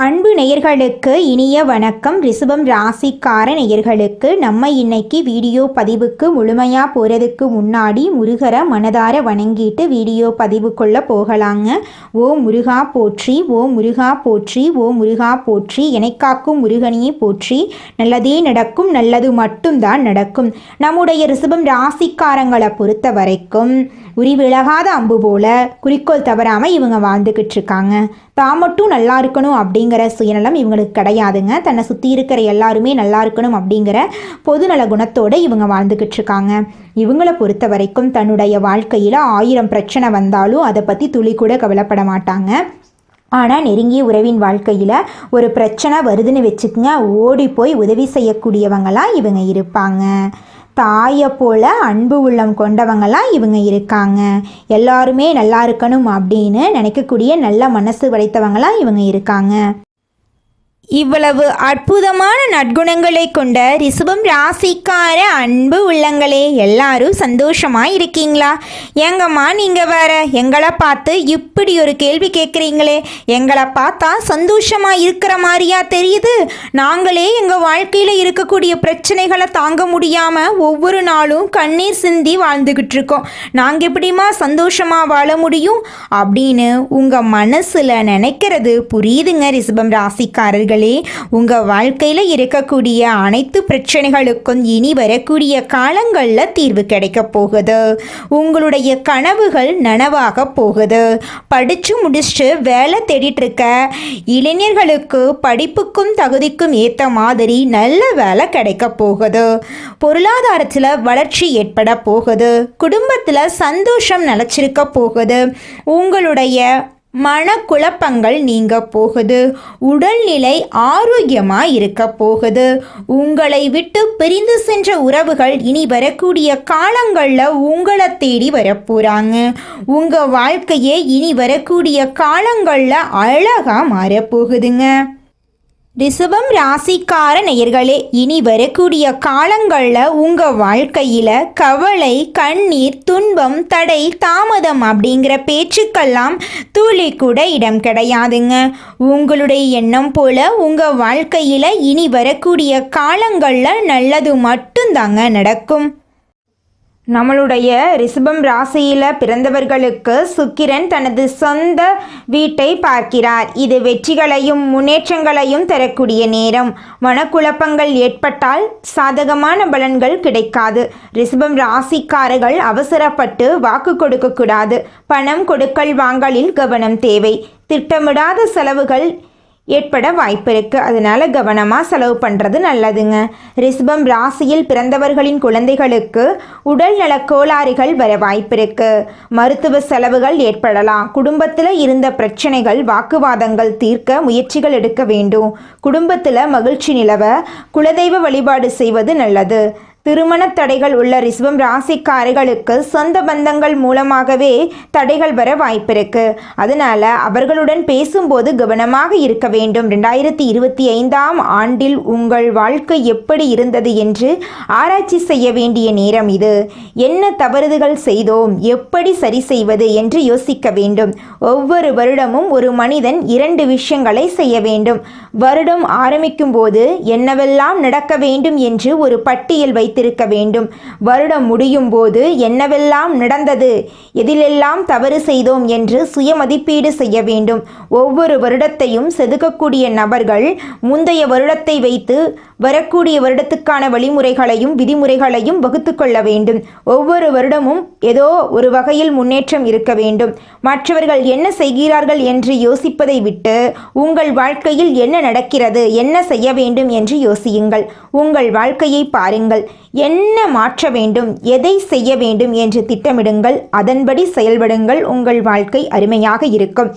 அன்பு நேயர்களுக்கு இனிய வணக்கம். ரிஷபம் ராசிக்கார நேயர்களுக்கு நம்ம இன்னைக்கு வீடியோ பதிவுக்கு முழுமையாக போகிறதுக்கு முன்னாடி முருகரை மனதார வணங்கிட்டு வீடியோ பதிவுக்குள்ளே போகலாங்க. ஓ முருகா போற்றி, ஓ முருகா போற்றி, ஓ முருகா போற்றி, எனக்காக்கும் முருகனையே போற்றி. நல்லதே நடக்கும், நல்லது மட்டும்தான் நடக்கும். நம்முடைய ரிஷபம் ராசிக்காரங்களை பொறுத்த வரைக்கும் உரிவிலகாத அம்பு போல குறிக்கோள் தவறாமல் இவங்க வாழ்ந்துக்கிட்டு இருக்காங்க. தான் மட்டும் நல்லா இருக்கணும் அப்படிங்கிற சுயநலம் இவங்களுக்கு கிடையாதுங்க. தன்னை சுற்றி இருக்கிற எல்லாருமே நல்லா இருக்கணும் அப்படிங்கிற பொதுநல குணத்தோடு இவங்க வாழ்ந்துக்கிட்டு இருக்காங்க. இவங்களை பொறுத்த வரைக்கும் தன்னுடைய வாழ்க்கையில் 1000 பிரச்சனை வந்தாலும் அதை பற்றி துளி கூட கவலைப்பட மாட்டாங்க. ஆனால் நெருங்கிய உறவின் வாழ்க்கையில் ஒரு பிரச்சனை வருதுன்னு வச்சுக்கோங்க, ஓடி போய் உதவி செய்யக்கூடியவங்களாம் இவங்க இருப்பாங்க. தாயை போல அன்பு உள்ளம் கொண்டவங்களாம் இவங்க இருக்காங்க. எல்லாருமே நல்லா இருக்கணும் அப்படின்னு நினைக்கக்கூடிய நல்ல மனசு படைத்தவங்களாம் இவங்க இருக்காங்க. இவ்வளவு அற்புதமான நற்குணங்களை கொண்ட ரிஷபம் ராசிக்கார அன்பு உள்ளங்களே, எல்லாரும் சந்தோஷமா இருக்கீங்களா? எங்கம்மா நீங்க வேற எங்களை பார்த்து இப்படி ஒரு கேள்வி கேட்குறீங்களே, எங்களை பார்த்தா சந்தோஷமா இருக்கிற மாதிரியா தெரியுது? நாங்களே எங்க வாழ்க்கையில இருக்கக்கூடிய பிரச்சனைகளை தாங்க முடியாம ஒவ்வொரு நாளும் கண்ணீர் சிந்தி வாழ்ந்துகிட்டு இருக்கோம். நாங்க எப்படிமா சந்தோஷமா வாழ முடியும் அப்படின்னு உங்க மனசுல நினைக்கிறது புரியுதுங்க. ரிஷபம் ராசிக்காரர்கள், உங்க வாழ்க்கையில இருக்கக்கூடிய அனைத்து பிரச்சனைகளுக்கும் இனி வரக்கூடிய காலங்கள்ல தீர்வு கிடைக்க போகுது. உங்களுடைய கனவுகள் நனவாக போகுது. படிச்சு முடிச்சுட்டு வேலை தேடிட்டு இருக்க இளைஞர்களுக்கு படிப்புக்கும் தகுதிக்கும் ஏற்ற மாதிரி நல்ல வேலை கிடைக்க போகுது. பொருளாதாரத்தில் வளர்ச்சி ஏற்பட போகுது. குடும்பத்தில் சந்தோஷம் நிலச்சிருக்க போகுது. உங்களுடைய மனக்குழப்பங்கள் நீங்க போகுது. உடல்நிலை ஆரோக்கியமாக இருக்க போகுது. உங்களை விட்டு பிரிந்து சென்ற உறவுகள் இனி வரக்கூடிய காலங்களில் உங்களை தேடி வரப்போகிறாங்க. உங்கள் வாழ்க்கையே இனி வரக்கூடிய காலங்களில் அழகாக மாறப்போகுதுங்க. ரிஷபம் ராசிக்கார நேயர்களே, இனி வரக்கூடிய காலங்களில் உங்கள் வாழ்க்கையில் கவலை, கண்ணீர், துன்பம், தடை, தாமதம் அப்படிங்கிற பேச்சுக்கெல்லாம் துளி கூட இடம் கிடையாதுங்க. உங்களுடைய எண்ணம் போல உங்கள் வாழ்க்கையில் இனி வரக்கூடிய காலங்களில் நல்லது மட்டும்தாங்க நடக்கும். நம்மளுடைய ரிஷபம் ராசியில் பிறந்தவர்களுக்கு சுக்கிரன் தனது சொந்த வீட்டை பார்க்கிறார். இது வெற்றிகளையும் முன்னேற்றங்களையும் தரக்கூடிய நேரம். மனக்குழப்பங்கள் ஏற்பட்டால் சாதகமான பலன்கள் கிடைக்காது. ரிஷபம் ராசிக்காரர்கள் அவசரப்பட்டு வாக்கு கொடுக்கக்கூடாது. பணம் கொடுக்கல் வாங்கலில் கவனம் தேவை. திட்டமிடாத செலவுகள் ஏற்பட வாய்ப்பு இருக்குது. அதனால் கவனமாக செலவு பண்ணுறது நல்லதுங்க. ரிஷபம் ராசியில் பிறந்தவர்களின் குழந்தைகளுக்கு உடல் நல கோளாறுகள் வர வாய்ப்பு இருக்குது. மருத்துவ செலவுகள் ஏற்படலாம். குடும்பத்தில் இருந்த பிரச்சனைகள், வாக்குவாதங்கள் தீர்க்க முயற்சிகள் எடுக்க வேண்டும். குடும்பத்தில் மகிழ்ச்சி நிலவ குலதெய்வ வழிபாடு செய்வது நல்லது. திருமண தடைகள் உள்ள ரிஷபம் ராசிக்காரர்களுக்கு சொந்த பந்தங்கள் மூலமாகவே தடைகள் வர வாய்ப்பிருக்கு. அதனால அவர்களுடன் பேசும்போது கவனமாக இருக்க வேண்டும். 2025ஆம் ஆண்டில் உங்கள் வாழ்க்கை எப்படி இருந்தது என்று ஆராய்ச்சி செய்ய வேண்டிய நேரம் இது. என்ன தவறுகள் செய்தோம், எப்படி சரி செய்வது என்று யோசிக்க வேண்டும். ஒவ்வொரு வருடமும் ஒரு மனிதன் 2 விஷயங்களை செய்ய வேண்டும். வருடம் ஆரம்பிக்கும் போது என்னவெல்லாம் நடக்க வேண்டும் என்று ஒரு பட்டியல் வைத்திருக்க வேண்டும். வருடம் முடியும் போது என்னவெல்லாம் நடந்தது, எதிலெல்லாம் தவறு செய்தோம் என்று சுய மதிப்பீடு செய்ய வேண்டும். ஒவ்வொரு வருடத்தையும் செதுக்கக்கூடிய நபர்கள் முந்தைய வருடத்தை வைத்து வரக்கூடிய வருடத்துக்கான வழிமுறைகளையும் விதிமுறைகளையும் வகுத்து கொள்ள வேண்டும். ஒவ்வொரு வருடமும் ஏதோ ஒரு வகையில் முன்னேற்றம் இருக்க வேண்டும். மற்றவர்கள் என்ன செய்கிறார்கள் என்று யோசிப்பதை விட்டு உங்கள் வாழ்க்கையில் என்ன நடக்கிறது, என்ன செய்ய வேண்டும் என்று யோசியுங்கள். உங்கள் வாழ்க்கையை பாருங்கள். என்ன மாற்ற வேண்டும், எதை செய்ய வேண்டும் என்று திட்டமிடுங்கள். அதன்படி செயல்படுங்கள். உங்கள் வாழ்க்கை அருமையாக இருக்கும்.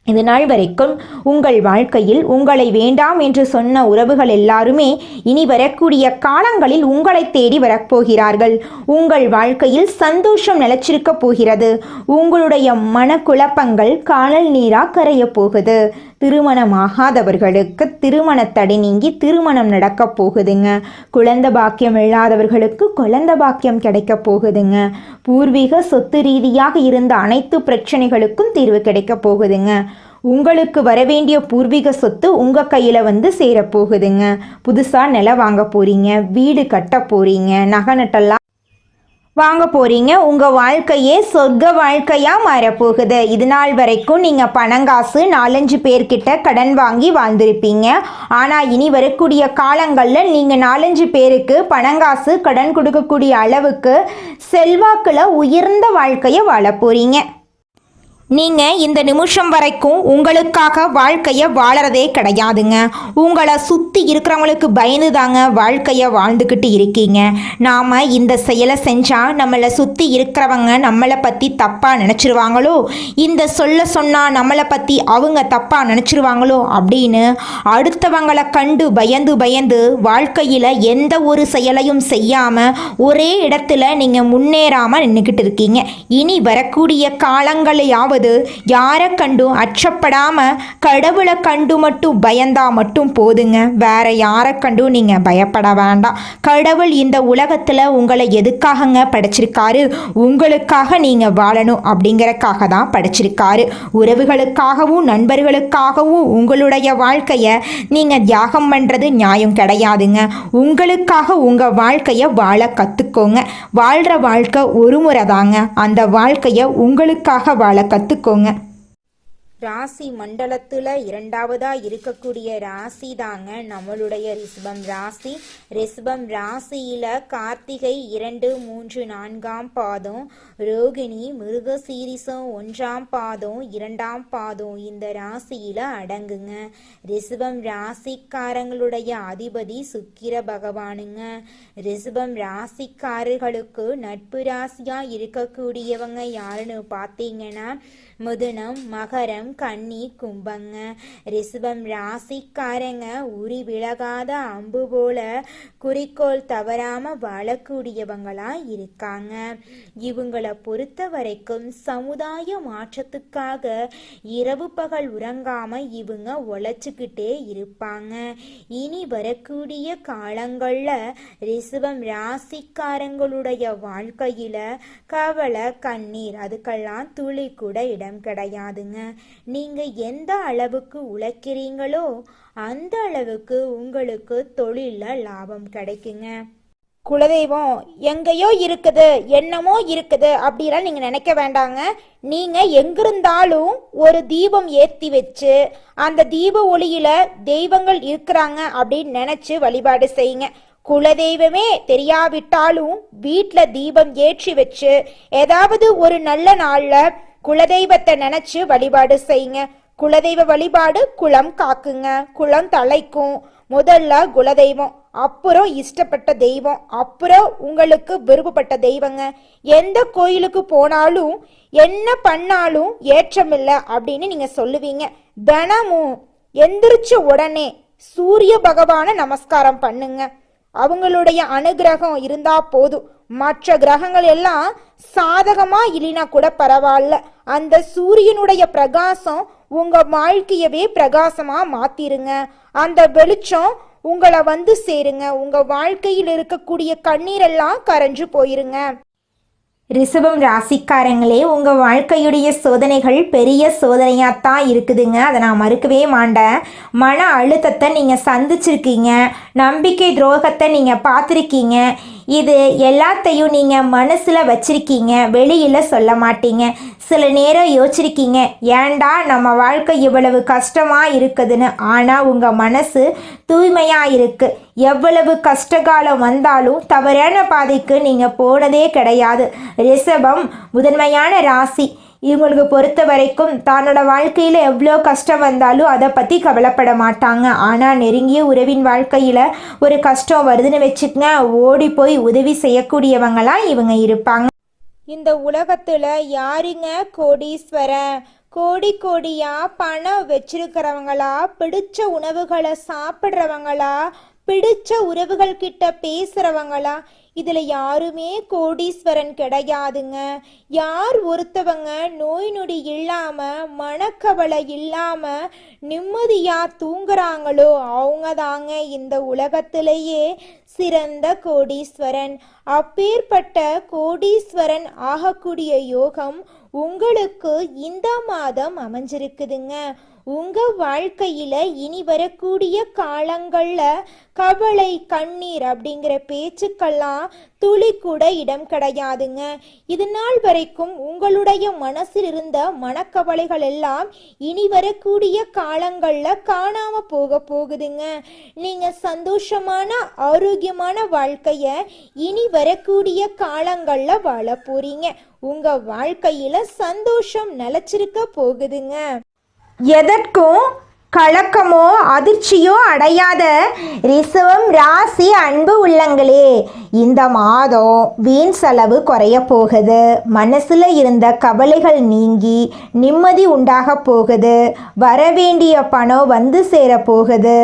இது நாள் வரைக்கும் உங்கள் வாழ்க்கையில் உங்களை வேண்டாம் என்று சொன்ன உறவுகள் எல்லாருமே இனி வரக்கூடிய காலங்களில் உங்களை தேடி வரப்போகிறார்கள். உங்கள் வாழ்க்கையில் சந்தோஷம் நிலச்சிருக்க போகிறது. உங்களுடைய மனக்குழப்பங்கள் காணல் நீராக கரைய போகுது. திருமணமாகாதவர்களுக்கு திருமண தடை நீங்கி திருமணம் நடக்க போகுதுங்க. குழந்தை பாக்கியம் இல்லாதவர்களுக்கு குழந்தை பாக்கியம் கிடைக்க போகுதுங்க. பூர்வீக சொத்து ரீதியாக இருந்த அனைத்து பிரச்சனைகளுக்கும் தீர்வு கிடைக்க போகுதுங்க. உங்களுக்கு வரவேண்டிய பூர்வீக சொத்து உங்கள் கையில் வந்து சேரப்போகுதுங்க. புதுசாக நிலம் வாங்க போகிறீங்க, வீடு கட்ட போகிறீங்க, நகை நட்டெல்லாம் வாங்க போகிறீங்க. உங்கள் வாழ்க்கையே சொர்க்க வாழ்க்கையாக மாறப்போகுது. இது நாள் வரைக்கும் நீங்கள் பணங்காசு 4-5 பேர்கிட்ட கடன் வாங்கி வாழ்ந்திருப்பீங்க. ஆனால் இனி வரக்கூடிய காலங்களில் நீங்கள் 4-5 பேருக்கு பணங்காசு கடன் கொடுக்கக்கூடிய அளவுக்கு செல்வாக்கில் உயர்ந்த வாழ்க்கையை வாழ போகிறீங்க. நீங்கள் இந்த நிமிஷம் வரைக்கும் உங்களுக்காக வாழ்க்கையை வாழறதே கிடையாதுங்க. உங்களை சுற்றி இருக்கிறவங்களுக்கு பயந்து தாங்க வாழ்க்கையை வாழ்ந்துக்கிட்டு இருக்கீங்க. நாம் இந்த செயலை செஞ்சால் நம்மளை சுற்றி இருக்கிறவங்க நம்மளை பற்றி தப்பாக நினச்சிருவாங்களோ, இந்த சொன்னால் நம்மளை பற்றி அவங்க தப்பாக நினச்சிருவாங்களோ அப்படின்னு அடுத்தவங்களை கண்டு பயந்து வாழ்க்கையில் எந்த ஒரு செயலையும் செய்யாமல் ஒரே இடத்துல நீங்கள் முன்னேறாமல் நின்றுக்கிட்டு இருக்கீங்க. இனி வரக்கூடிய காலங்களையாவது யாரை கண்டும் அச்சப்படாம கடவுளை கண்டு மட்டும் பயந்தா மட்டும் போதுங்க. வேற யாரை கண்டும் நீங்க பயப்பட வேண்டாம். கடவுள் இந்த உலகத்துல உங்களை எதுக்காகங்க படைச்சிருக்காரு? உங்களுக்காக நீங்க வாழணும் அப்படிங்கறக்காக தான் படைச்சிருக்காரு. உறவுகளுக்காகவும் நண்பர்களுக்காகவும் உங்களுடைய வாழ்க்கைய நீங்க தியாகம் பண்றது நியாயம் கிடையாதுங்க. உங்களுக்காக உங்க வாழ்க்கைய வாழ கத்துக்கோங்க. வாழ்ற வாழ்க்கை ஒரு முறை தாங்க. அந்த வாழ்க்கைய உங்களுக்காக வாழ கத்துக்கோங்க. ராசி மண்டலத்தில் 2வதா இருக்கக்கூடிய ராசி தாங்க நம்மளுடைய ரிஷபம் ராசி. ரிஷபம் ராசியில் கார்த்திகை 2, 3, 4ஆம் பாதம், ரோகிணி மிருகசீரிசம் 1ஆம் பாதம் 2ஆம் பாதம் இந்த ராசியில் அடங்குங்க. ரிஷபம் ராசிக்காரங்களுடைய அதிபதி சுக்கிர பகவானுங்க. ரிஷபம் ராசிக்காரர்களுக்கு நட்பு ராசியாக இருக்கக்கூடியவங்க யாருன்னு பார்த்தீங்கன்னா மிதுனம், மகரம், கன்னி, கும்பங்க. ரிஷபம் ராசிக்காரங்க உரி விலகாத அம்பு போல குறிக்கோள் தவறாம வாழக்கூடியவங்களா இருக்காங்க. இவங்களை பொறுத்த வரைக்கும் சமுதாய மாற்றத்துக்காக இரவு பகல் உறங்காம இவங்க உழைச்சுக்கிட்டே இருப்பாங்க. இனி வரக்கூடிய காலங்கள்ல ரிஷபம் ராசிக்காரங்களுடைய வாழ்க்கையில கவலை, கண்ணீர் அதுக்கெல்லாம் துளி கூட இடம் கிடையாதுங்க. நீங்க எந்த அளவுக்கு உழைக்கிறீங்களோ அந்த அளவுக்கு உங்களுக்கு தொழில லாபம் கிடைக்குங்க. குலதெய்வம் எங்கேயோ இருக்குது, என்னமோ இருக்குது அப்படிலாம் நீங்க நினைக்க வேண்டாங்க. நீங்க எங்கிருந்தாலும் ஒரு தீபம் ஏற்றி வச்சு அந்த தீப ஒளியில தெய்வங்கள் இருக்கிறாங்க அப்படின்னு நினைச்சு வழிபாடு செய்யுங்க. குலதெய்வமே தெரியாவிட்டாலும் வீட்டில் தீபம் ஏற்றி வச்சு ஏதாவது ஒரு நல்ல நாள்ல குலதெய்வத்தை நினைச்சு வழிபாடு செய்யுங்க. குலதெய்வ வழிபாடு குலம் காக்குங்க, குலம் தலைக்கும். முதல்ல குலதெய்வம், அப்புறம் இஷ்டப்பட்ட தெய்வம், அப்புறம் உங்களுக்கு விருப்பப்பட்ட தெய்வங்க. எந்த கோயிலுக்கு போனாலும் என்ன பண்ணாலும் ஏற்றமில்லை அப்படின்னு நீங்க சொல்லுவீங்க. தினமும் எந்திரிச்ச உடனே சூரிய பகவான நமஸ்காரம் பண்ணுங்க. அவங்களுடைய அனுகிரகம் இருந்தா போதும். மற்ற கிரகங்கள் எல்லாம் சாதகமா இல்லைனா கூட பரவாயில்ல, அந்த சூரியனுடைய பிரகாசம் உங்க வாழ்க்கையவே பிரகாசமா மாத்திருங்க. அந்த வெளிச்சம் உங்களை வந்து சேருங்க. உங்க வாழ்க்கையில் இருக்கக்கூடிய கண்ணீரெல்லாம் கரைஞ்சு போயிருங்க. ரிஷபம் ராசிக்காரங்களே, உங்கள் வாழ்க்கையுடைய சோதனைகள் பெரிய சோதனையாகத்தான் இருக்குதுங்க. அதை நான் மறுக்கவே மாட்டேன். மன அழுத்தத்தை நீங்கள் சந்திச்சிருக்கீங்க, நம்பிக்கை துரோகத்தை நீங்கள் பார்த்துருக்கீங்க. இது எல்லாத்தையும் நீங்கள் மனசில் வச்சிருக்கீங்க, வெளியில் சொல்ல மாட்டீங்க. சில நேரம் யோசிச்சிருக்கீங்க, ஏண்டா நம்ம வாழ்க்கை இவ்வளவு கஷ்டமாக இருக்குதுன்னு. ஆனால் உங்கள் மனசு தூய்மையாக இருக்குது. எவ்வளவு கஷ்டகாலம் வந்தாலும் தவறான பாதைக்கு நீங்கள் போனதே கிடையாது. ரிஷபம் முதன்மையான ராசி. இவங்களுக்கு பொறுத்த வரைக்கும் தன்னோட வாழ்க்கையில் எவ்வளோ கஷ்டம் வந்தாலும் அதை பற்றி கவலைப்பட மாட்டாங்க. ஆனால் நெருங்கிய உறவின் வாழ்க்கையில் ஒரு கஷ்டம் வருதுன்னு வச்சுக்கங்க, ஓடி போய் உதவி செய்யக்கூடியவங்களாம் இவங்க இருப்பாங்க. இந்த உலகத்தில் யாருங்க கோடீஸ்வரன்? கோடி கோடியா பணம் வச்சிருக்கிறவங்களா, பிடிச்ச உணவுகளை சாப்பிட்றவங்களா, பிடிச்ச உறவுகள் கிட்ட பேசுறவங்களா, இதில் யாருமே கோடீஸ்வரன் கிடையாதுங்க. யார் ஒருத்தவங்க நோய் நொடி இல்லாமல் மனக்கவலை இல்லாமல் நிம்மதியாக தூங்குறாங்களோ அவங்க தாங்க இந்த உலகத்திலேயே சிறந்த கோடீஸ்வரன். அப்பேற்பட்ட கோடீஸ்வரன் ஆகக்கூடிய யோகம் உங்களுக்கு இந்த மாதம் அமைஞ்சிருக்குதுங்க. உங்க வாழ்க்கையில இனி வரக்கூடிய காலங்கள்ல கவலை கண்ணீர் அப்படிங்கிற பேச்சுக்கெல்லாம் துளி கூட இடம் கிடையாதுங்க. இது நாள் வரைக்கும் உங்களுடைய மனசில் இருந்த மனக்கவலைகள் எல்லாம் இனி வரக்கூடிய காலங்கள்ல காணாம போகுதுங்க. நீங்க சந்தோஷமான ஆரோக்கியமான வாழ்க்கைய இனி வரக்கூடிய காலங்கள்ல வாழ போறீங்க. உங்க வாழ்க்கையில சந்தோஷம் நிலைச்சிருக்க போகுதுங்க. எதற்கும் கலக்கமோ அதிர்ச்சியோ அடையாத ரிஷபம் ராசி அன்பு உள்ளங்களே, இந்த மாதம் வீண் செலவு குறைய போகுது. மனசில் இருந்த கவலைகள் நீங்கி நிம்மதி உண்டாக போகுது. வரவேண்டிய பணம் வந்து சேர போகுது.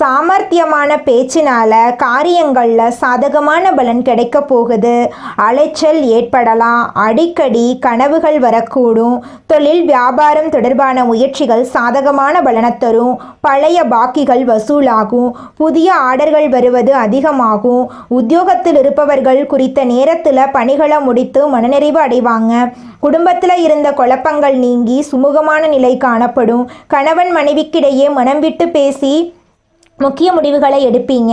சாமர்த்தியமான பேச்சினால காரியங்களில் சாதகமான பலன் கிடைக்க போகுது. அலைச்சல் ஏற்படலாம். அடிக்கடி கனவுகள் வரக்கூடும். தொழில் வியாபாரம் தொடர்பான முயற்சிகள் சாதகமான பலனை தரும். பழைய பாக்கிகள் வசூலாகும். புதிய ஆர்டர்கள் வருவது அதிகமாகும். உத்தியோகத்தில் இருப்பவர்கள் குறித்த நேரத்தில் பணிகளை முடித்து மனநிறைவு அடைவாங்க. குடும்பத்தில் இருந்த குழப்பங்கள் நீங்கி சுமூகமான நிலை காணப்படும். கணவன் மனைவிக்கிடையே மனம் விட்டு பேசி முக்கிய முடிவுகளை எடுப்பீங்க.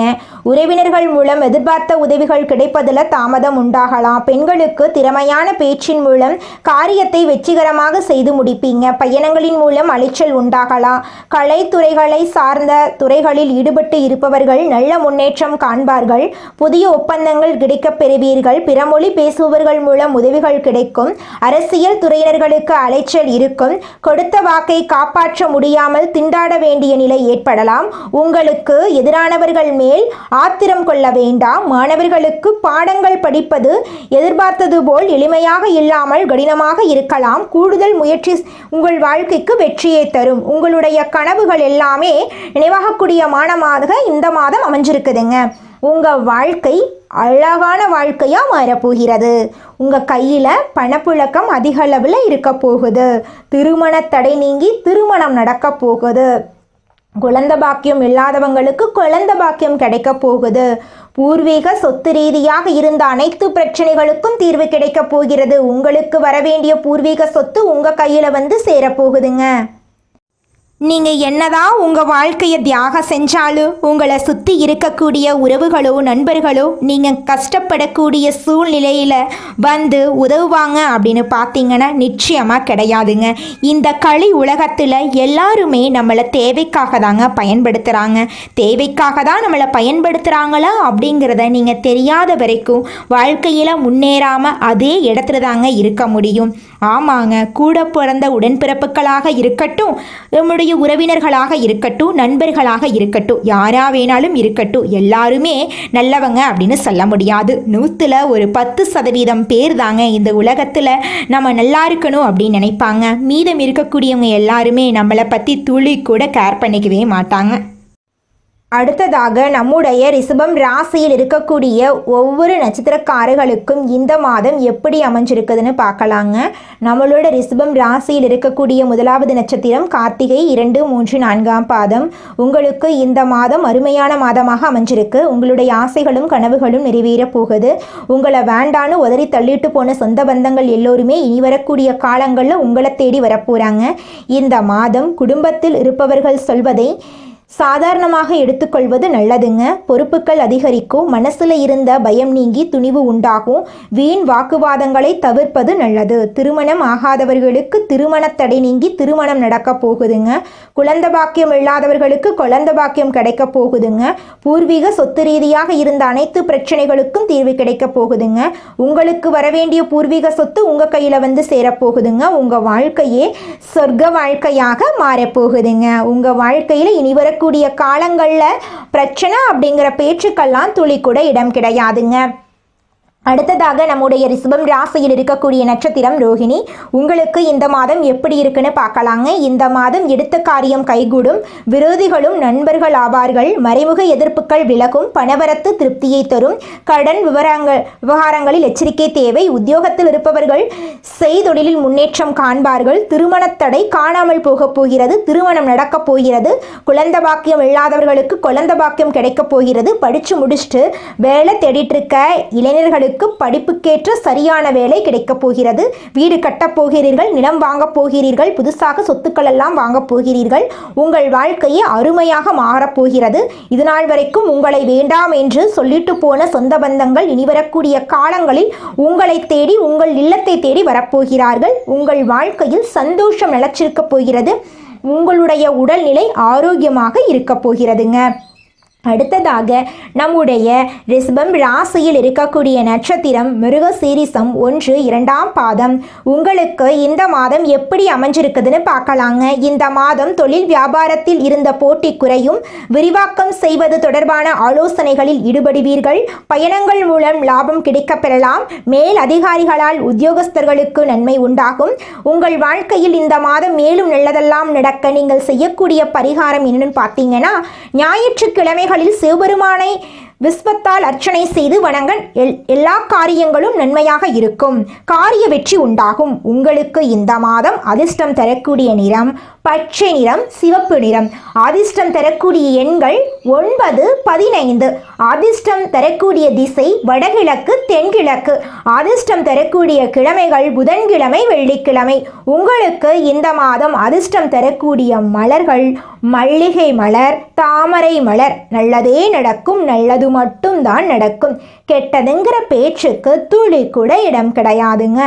உறவினர்கள் மூலம் எதிர்பார்த்த உதவிகள் கிடைப்பதில் தாமதம் உண்டாகலாம். பெண்களுக்கு திறமையான பேச்சின் மூலம் காரியத்தை வெற்றிகரமாக செய்து முடிப்பீங்க. பயணங்களின் மூலம் அலைச்சல் உண்டாகலாம். கலைத்துறைகளை சார்ந்த துறைகளில் ஈடுபட்டு இருப்பவர்கள் நல்ல முன்னேற்றம் காண்பார்கள். புதிய ஒப்பந்தங்கள் கிடைக்கப் பெறுவீர்கள். பிறமொழி பேசுபவர்கள் மூலம் உதவிகள் கிடைக்கும். அரசியல் துறையினர்களுக்கு அலைச்சல் இருக்கும். கொடுத்த வாக்கை காப்பாற்ற முடியாமல் திண்டாட வேண்டிய நிலை ஏற்படலாம். உங்களுக்கு எதிரானவர்கள் மேல் ஆத்திரம் கொள்ள வேண்டாம். மாணவர்களுக்கு பாடங்கள் படிப்பது எதிர்பார்த்தது போல் எளிமையாக இல்லாமல் கடினமாக இருக்கலாம். கூடுதல் முயற்சி உங்கள் வாழ்க்கைக்கு வெற்றியை தரும். உங்களுடைய கனவுகள் எல்லாமே நினைவாகக்கூடிய மாதமாக இந்த மாதம் அமைஞ்சிருக்குதுங்க. உங்கள் வாழ்க்கை அழகான வாழ்க்கையாக மாறப்போகிறது. உங்கள் கையில் பணப்புழக்கம் அதிக அளவில் இருக்க போகுது. திருமண தடை நீங்கி திருமணம் நடக்க போகுது. குழந்தை பாக்கியம் இல்லாதவங்களுக்கு குழந்தை பாக்கியம் கிடைக்க போகுது. பூர்வீக சொத்து ரீதியாக இருந்த அனைத்து பிரச்சனைகளுக்கும் தீர்வு கிடைக்க போகிறது. உங்களுக்கு வரவேண்டிய பூர்வீக சொத்து உங்கள் கையில் வந்து சேரப்போகுதுங்க. நீங்கள் என்னதான் உங்கள் வாழ்க்கையை தியாகம் செஞ்சாலும் உங்களை சுற்றி இருக்கக்கூடிய உறவுகளோ நண்பர்களோ நீங்கள் கஷ்டப்படக்கூடிய சூழ்நிலையில் வந்து உதவுவாங்க அப்படின்னு பார்த்தீங்கன்னா நிச்சயமாக கிடையாதுங்க. இந்த களி உலகத்தில் எல்லாருமே நம்மளை தேவைக்காக தாங்க பயன்படுத்துகிறாங்க. தேவைக்காக தான் நம்மளை பயன்படுத்துகிறாங்களா அப்படிங்கிறத நீங்கள் தெரியாத வரைக்கும் வாழ்க்கையில் முன்னேறாமல் அதே இடத்துல தாங்க இருக்க முடியும். ஆமாங்க, கூட பிறந்த உடன்பிறப்புகளாக இருக்கட்டும், நம்முடைய உறவினர்களாக இருக்கட்டும், நண்பர்களாக இருக்கட்டும், யாரா வேணாலும் இருக்கட்டும், எல்லாருமே நல்லவங்க அப்படின்னு சொல்ல முடியாது. 100ல் ஒரு 10% பேர் தாங்க இந்த உலகத்தில் நம்ம நல்லா இருக்கணும் அப்படின்னு நினைப்பாங்க. மீதம் இருக்கக்கூடியவங்க எல்லாருமே நம்மளை பற்றி துளி கூட கேர் பண்ணிக்கவே மாட்டாங்க. அடுத்ததாக நம்முடைய ரிஷபம் ராசியில் இருக்கக்கூடிய ஒவ்வொரு நட்சத்திரக்காரர்களுக்கும் இந்த மாதம் எப்படி அமைஞ்சிருக்குதுன்னு பார்க்கலாங்க. நம்மளோட ரிஷபம் ராசியில் இருக்கக்கூடிய முதலாவது நட்சத்திரம் கார்த்திகை 2, 3, 4ஆம் பாதம். உங்களுக்கு இந்த மாதம் அருமையான மாதமாக அமைஞ்சிருக்கு. உங்களுடைய ஆசைகளும் கனவுகளும் நிறைவேற போகுது. உங்களை வேண்டான்னு உதறி தள்ளிட்டு போன சொந்த பந்தங்கள் எல்லோருமே இனி வரக்கூடிய காலங்களில் உங்களை தேடி வரப்போகிறாங்க. இந்த மாதம் குடும்பத்தில் இருப்பவர்கள் சொல்வதை சாதாரணமாக எடுத்துக்கொள்வது நல்லதுங்க. பொறுப்புகள் அதிகரிக்கும். மனசில் இருந்த பயம் நீங்கி துணிவு உண்டாகும். வீண் வாக்குவாதங்களை தவிர்ப்பது நல்லது. திருமணம் ஆகாதவர்களுக்கு திருமண தடை நீங்கி திருமணம் நடக்க போகுதுங்க. குழந்தை பாக்கியம் இல்லாதவர்களுக்கு குழந்தை பாக்கியம் கிடைக்க போகுதுங்க. பூர்வீக சொத்து ரீதியாக இருந்த அனைத்து பிரச்சனைகளுக்கும் தீர்வு கிடைக்க போகுதுங்க. உங்களுக்கு வரவேண்டிய பூர்வீக சொத்து உங்கள் கையில் வந்து சேரப்போகுதுங்க. உங்கள் வாழ்க்கையே சொர்க்க வாழ்க்கையாக மாறப்போகுதுங்க. உங்கள் வாழ்க்கையில் இனி வரக்கூடிய காலங்களில் பிரச்சனை அப்படிங்கிற பேச்சுக்கெல்லாம் துளி கூட இடம் கிடையாதுங்க. அடுத்ததாக நம்முடைய ரிஷபம் ராசியில் இருக்கக்கூடிய நட்சத்திரம் ரோஹிணி. உங்களுக்கு இந்த மாதம் எப்படி இருக்குன்னு பார்க்கலாங்க. இந்த மாதம் எடுத்த காரியம் கைகூடும், விரோதிகளும் நண்பர்கள் ஆவார்கள், மறைமுக எதிர்ப்புகள் விலகும், பணவரத்து திருப்தியை தரும், கடன் விவகாரங்களில் எச்சரிக்கை தேவை, உத்தியோகத்தில் இருப்பவர்கள் செய்தொழிலில் முன்னேற்றம் காண்பார்கள், திருமண தடை காணாமல் போக போகிறது, திருமணம் நடக்கப் போகிறது, குழந்தை பாக்கியம் இல்லாதவர்களுக்கு குழந்தை பாக்கியம் கிடைக்கப் போகிறது, படித்து முடிச்சுட்டு வேலை தேடிட்டு இருக்க இளைஞர்களுக்கு படிப்புக்கேற்ற சரியான வேலை கிடைக்கப் போகிறது, வீடு கட்டப் போகிறீர்கள், நிலம் வாங்கப் போகிறீர்கள், புதுசாக சொத்துக்கள் எல்லாம் வாங்கப் போகிறீர்கள், உங்கள் வாழ்க்கையே அருமையாக மாறப்போகிறது. இதுநாள் வரைக்கும் உங்களை வேண்டாம் என்று சொல்லிட்டு போன சொந்த பந்தங்கள் இனி வரக்கூடிய காலங்களில் உங்களை தேடி உங்கள் இல்லத்தை தேடி வரப்போகிறார்கள். உங்கள் வாழ்க்கையில் சந்தோஷம் நிலைச்சிருக்கப் போகிறது. உங்களுடைய உடல்நிலை ஆரோக்கியமாக இருக்கப் போகிறதுங்க. அடுத்ததாக நம்முடைய ரிஷபம் ராசியில் இருக்கக்கூடிய நட்சத்திரம் மிருகசீரிஷம் 1, 2ஆம் பாதம். உங்களுக்கு இந்த மாதம் எப்படி அமைஞ்சிருக்குதுன்னு பார்க்கலாங்க. இந்த மாதம் தொழில் வியாபாரத்தில் இருந்த போட்டி குறையும், விரிவாக்கம் செய்வது தொடர்பான ஆலோசனைகளில் ஈடுபடுவீர்கள், பயணங்கள் மூலம் லாபம் கிடைக்கப் பெறலாம், மேல் அதிகாரிகளால் உத்தியோகஸ்தர்களுக்கு நன்மை உண்டாகும். உங்கள் வாழ்க்கையில் இந்த மாதம் மேலும் நல்லதெல்லாம் நடக்க நீங்கள் செய்யக்கூடிய பரிகாரம் என்னன்னு பார்த்தீங்கன்னா, ஞாயிற்றுக்கிழமைகளில் சிவபெருமானை விஸ்வத்தால் அர்ச்சனை செய்து வணங்க எல்லா காரியங்களும் நன்மையாக இருக்கும், காரிய வெற்றி உண்டாகும். உங்களுக்கு இந்த மாதம் அதிர்ஷ்டம் தரக்கூடிய நிறம் பச்சை நிறம், சிவப்பு நிறம். அதிர்ஷ்டம் தரக்கூடிய எண்கள் 9, 15. அதிர்ஷ்டம் தரக்கூடிய திசை வடகிழக்கு, தென்கிழக்கு. அதிர்ஷ்டம் தரக்கூடிய கிழமைகள் புதன்கிழமை, வெள்ளிக்கிழமை. உங்களுக்கு இந்த மாதம் அதிர்ஷ்டம் தரக்கூடிய மலர்கள் மல்லிகை மலர், தாமரை மலர். நல்லதே நடக்கும், நல்லது மட்டும்தான் நடக்கும். கெட்டதுங்கிற பேச்சுக்கு துளி கூட இடம் கிடையாதுங்க.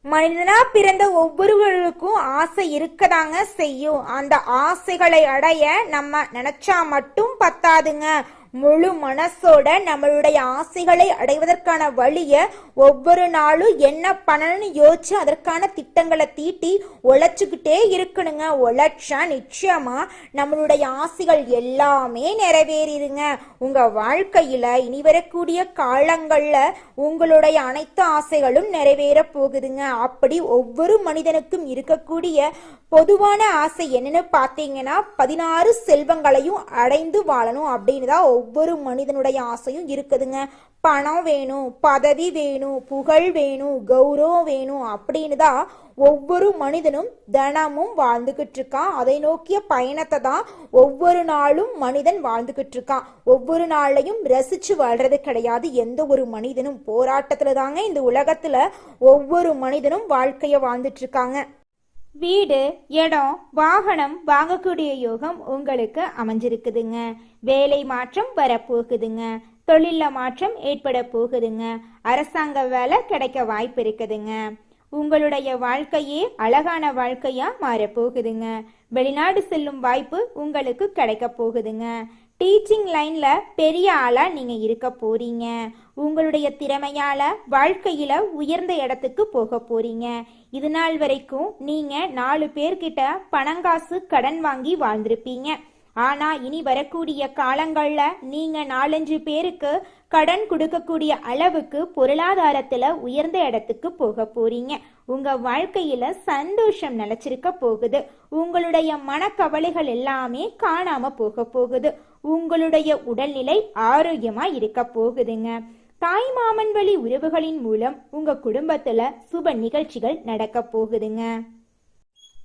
மனிதனா பிறந்த ஒவ்வொருவருக்கும் ஆசை இருக்கதாங்க செய்யும். அந்த ஆசைகளை அடைய நம்ம நினைச்சா மட்டும் பத்தாதுங்க. முழு மனசோட நம்மளுடைய ஆசைகளை அடைவதற்கான வழிய ஒவ்வொரு நாளும் என்ன பண்ணணும்னு யோசிச்சு அதற்கான திட்டங்களை தீட்டி உழைச்சுக்கிட்டே இருக்கணுங்க. உழைச்சா நிச்சயமா நம்மளுடைய ஆசைகள் எல்லாமே நிறைவேறிடுங்க. உங்க வாழ்க்கையில இனி வரக்கூடிய காலங்கள்ல உங்களுடைய அனைத்து ஆசைகளும் நிறைவேற போகுதுங்க. அப்படி ஒவ்வொரு மனிதனுக்கும் இருக்கக்கூடிய பொதுவான ஆசை என்னன்னு பார்த்தீங்கன்னா 16 செல்வங்களையும் அடைந்து வாழணும் அப்படின்னு தான் ஒவ்வொரு மனிதனுடைய ஆசையும் இருக்குதுங்க. பணம் வேணும், பதவி வேணும், புகழ் வேணும், கௌரவம் வேணும் அப்படின்னு தான் ஒவ்வொரு மனிதனும் தினமும் வாழ்ந்துகிட்டு இருக்கான். அதை நோக்கிய பயணத்தை தான் ஒவ்வொரு நாளும் மனிதன் வாழ்ந்துகிட்டு இருக்கான். ஒவ்வொரு நாளையும் ரசிச்சு வாழ்றது கிடையாது எந்த ஒரு மனிதனும். போராட்டத்துல தாங்க இந்த உலகத்துல ஒவ்வொரு மனிதனும் வாழ்க்கைய வாழ்ந்துட்டு இருக்காங்க. வீடு, இடம், வாகனம் வாங்கக்கூடிய யோகம் உங்களுக்கு அமைஞ்சிருக்குதுங்க. வேலை மாற்றம் வரப்போகுதுங்க. தொழில மாற்றம் ஏற்பட போகுதுங்க. அரசாங்க வேலை கிடைக்க வாய்ப்பு இருக்குதுங்க. உங்களுடைய வாழ்க்கையே அழகான வாழ்க்கையா மாறப்போகுதுங்க. வெளிநாடு செல்லும் வாய்ப்பு உங்களுக்கு கிடைக்க போகுதுங்க. டீச்சிங் லைன்ல பெரிய ஆளா நீங்க இருக்க போறீங்க. உங்களுடைய திறமையால வாழ்க்கையில உயர்ந்த இடத்துக்கு போக போறீங்க. இது நாள் வரைக்கும் நீங்க 4 பேர்கிட்ட பணங்காசு கடன் வாங்கி வாழ்ந்திருப்பீங்க. ஆனா இனி வரக்கூடிய காலங்கள்ல நீங்க 4-5 பேருக்கு கடன் கொடுக்கக்கூடிய அளவுக்கு பொருளாதாரத்துல உயர்ந்த இடத்துக்கு போக போறீங்க. உங்க வாழ்க்கையில சந்தோஷம் நிலைச்சிருக்க போகுது. உங்களுடைய மனக்கவலைகள் எல்லாமே காணாம போக போகுது. உங்களுடைய உடல்நிலை ஆரோக்கியமா இருக்க போகுதுங்க. தாய் மாமன் வழி உறவுகளின் மூலம் உங்க குடும்பத்துல சுப நிகழ்ச்சிகள் நடக்க போகுதுங்க.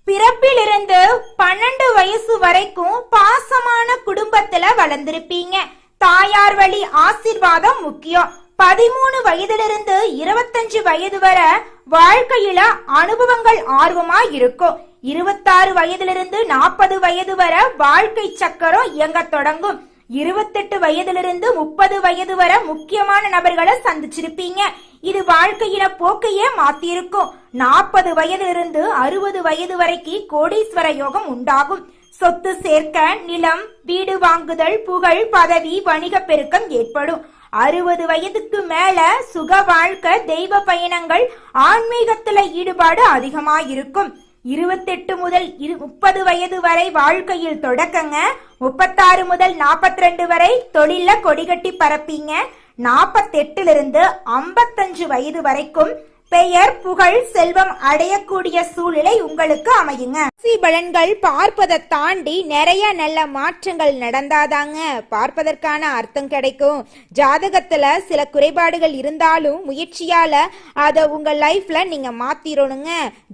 பிறப்பிலிருந்து 12 வயசு வரைக்கும் பாசமான குடும்பத்துல வளர்ந்திருப்பீங்க. தாயார் வழி ஆசீர்வாதம் முக்கியம். 13 வயதிலிருந்து 25 வயது வரை வாழ்க்கையில அனுபவங்கள் ஆர்வமா இருக்கும். 26 வயதிலிருந்து 40 வயது வரை வாழ்க்கை சக்கரம் இயங்க தொடங்கும். 28 வயதிலிருந்து 30 வயது வரை முக்கியமான நபர்களை சந்திச்சிருப்பீங்க. இது வாழ்க்கையில போக்கையே மாத்திருக்கும். 40 வயதிலிருந்து 60 வயது வரைக்கும் கோடீஸ்வர யோகம் உண்டாகும். சொத்து சேர்க்க, நிலம், வீடு வாங்குதல், புகழ், பதவி, வணிக பெருக்கம் ஏற்படும். 60 வயதுக்கு மேல சுக வாழ்க்கை, தெய்வ பயணங்கள், ஆன்மீகத்துல ஈடுபாடு அதிகமாயிருக்கும். 28 முதல் 30 வயது வரை வாழ்க்கையில் தொடக்கங்க. 36 முதல் 42 வரை தொழில கொடிகட்டி பரப்பீங்க. 48 55 வயது வரைக்கும் பெயர் புகழ் செல்வம் அடையக்கூடிய சூழ்நிலை உங்களுக்கு அமையுங்க. ராசி பலன்கள் பார்ப்பதை தாண்டி நிறைய நல்ல மாற்றங்கள் நடந்தாதாங்க பார்ப்பதற்கான அர்த்தம் கிடைக்கும். ஜாதகத்துல சில குறைபாடுகள் இருந்தாலும் முயற்சியால அதை உங்க லைஃப்ல நீங்க மாத்திரணுங்க.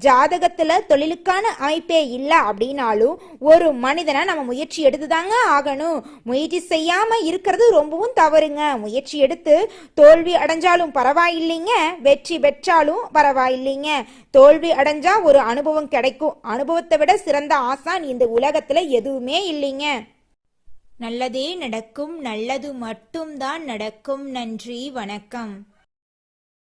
ஜாதகத்துல தொழிலுக்கான அமைப்பே இல்லை அப்படின்னாலும் ஒரு மனிதனை நம்ம முயற்சி எடுத்துதாங்க ஆகணும். முயற்சி செய்யாம இருக்கிறது ரொம்பவும் தவறுங்க. முயற்சி எடுத்து தோல்வி அடைஞ்சாலும் பரவாயில்லைங்க, வெற்றி பெற்றாலும் பரவாயில்லைங்க. தோல்வி அடைஞ்சா ஒரு அனுபவம் கிடைக்கும். அனுபவத்தை விட சிறந்த ஆசான் இந்த உலகத்துல எதுவுமே இல்லைங்க. நல்லதே நடக்கும், நல்லது மட்டும்தான் நடக்கும். நன்றி, வணக்கம்.